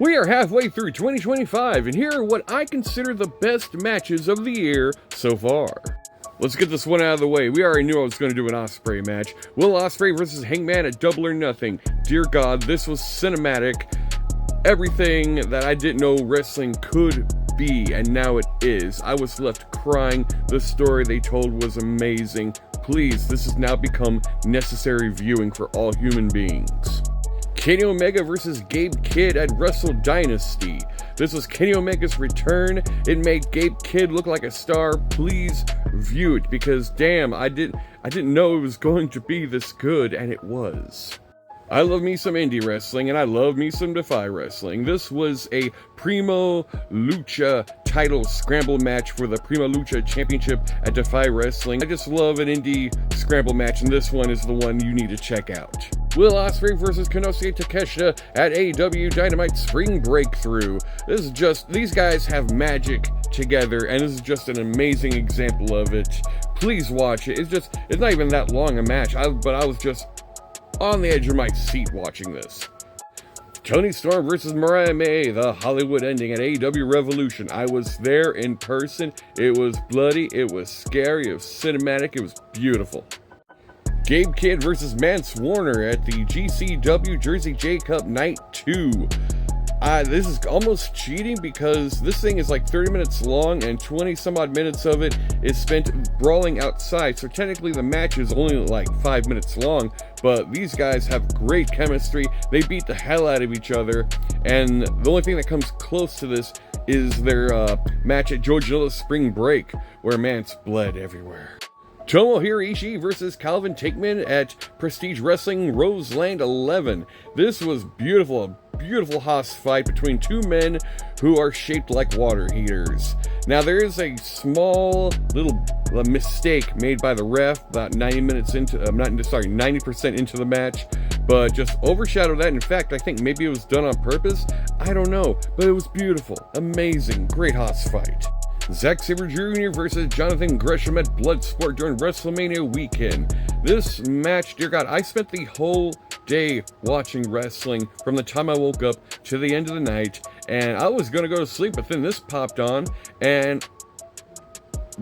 We are halfway through 2025, and here are what I consider the best matches of the year so far. Let's get this one out of the way. We already knew I was going to do an Ospreay match. Will Ospreay versus Hangman at Double or Nothing. Dear God, this was cinematic. Everything that I didn't know wrestling could be, and now it is. I was left crying. The story they told was amazing. Please, this has now become necessary viewing for all human beings. Kenny Omega versus Gabe Kidd at Wrestle Dynasty. This was Kenny Omega's return. It made Gabe Kidd look like a star. Please view it, because damn, I didn't know it was going to be this good, and it was. I love me some indie wrestling, and I love me some Defy wrestling. This was a Primo Lucha title scramble match for the Primo Lucha Championship at Defy Wrestling. I just love an indie scramble match, and this one is the one you need to check out. Will Ospreay versus Konosuke Takeshita at AEW Dynamite Spring Breakthrough. This is just, these guys have magic together, and this is just an amazing example of it. Please watch it. It's not even that long a match, but I was just on the edge of my seat watching this. Toni Storm versus Mariah May, the Hollywood ending at AEW Revolution. I was there in person. It was bloody, it was scary, it was cinematic, it was beautiful. Gabe Kidd versus Mance Warner at the GCW Jersey J Cup Night 2. This is almost cheating because this thing is like 30 minutes long and 20 some odd minutes of it is spent brawling outside. So technically the match is only like 5 minutes long, but these guys have great chemistry. They beat the hell out of each other, and the only thing that comes close to this is their match at Joe Janela's Spring Break, where Mance bled everywhere. Tomohiro Ishii versus Calvin Tankman at Prestige Wrestling Roseland 11. This was beautiful, a beautiful Haas fight between two men who are shaped like water heaters. Now there is a small little mistake made by the ref about 90% into the match, but just overshadowed that. In fact, I think maybe it was done on purpose. I don't know, but it was beautiful, amazing, great Haas fight. Zack Sabre Jr. versus Jonathan Gresham at Bloodsport during WrestleMania weekend. This match, dear God, I spent the whole day watching wrestling from the time I woke up to the end of the night, and I was going to go to sleep, but then this popped on, and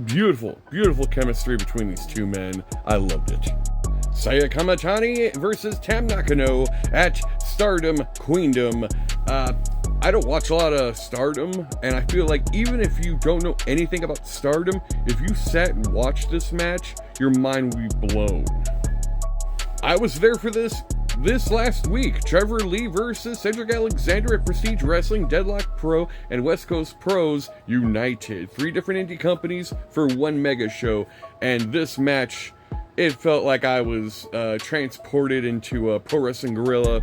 beautiful, beautiful chemistry between these two men. I loved it. Saya Kamatani versus Tam Nakano at Stardom Queendom. I don't watch a lot of Stardom, and I feel like even if you don't know anything about Stardom, if you sat and watched this match, your mind would be blown. I was there for this last week. Trevor Lee versus Cedric Alexander at Prestige Wrestling, Deadlock Pro, and West Coast Pros United. 3 different indie companies for one mega show, and this match, it felt like I was transported into a Pro Wrestling Guerrilla.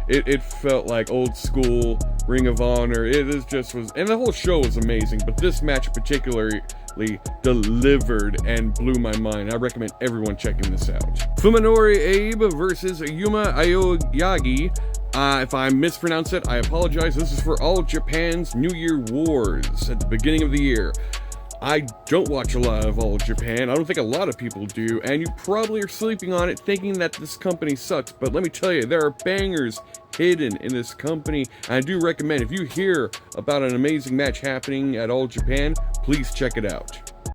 It felt like old school Ring of Honor. And the whole show was amazing, but this match particularly delivered and blew my mind. I recommend everyone checking this out. Fuminori Abe versus Yuma Aoyagi. If I mispronounce it, I apologize. This is for All Japan's New Year Wars at the beginning of the year. I don't watch a lot of All Japan. I don't think a lot of people do, and you probably are sleeping on it thinking that this company sucks, but let me tell you, there are bangers hidden in this company, and I do recommend, if you hear about an amazing match happening at All Japan, please check it out.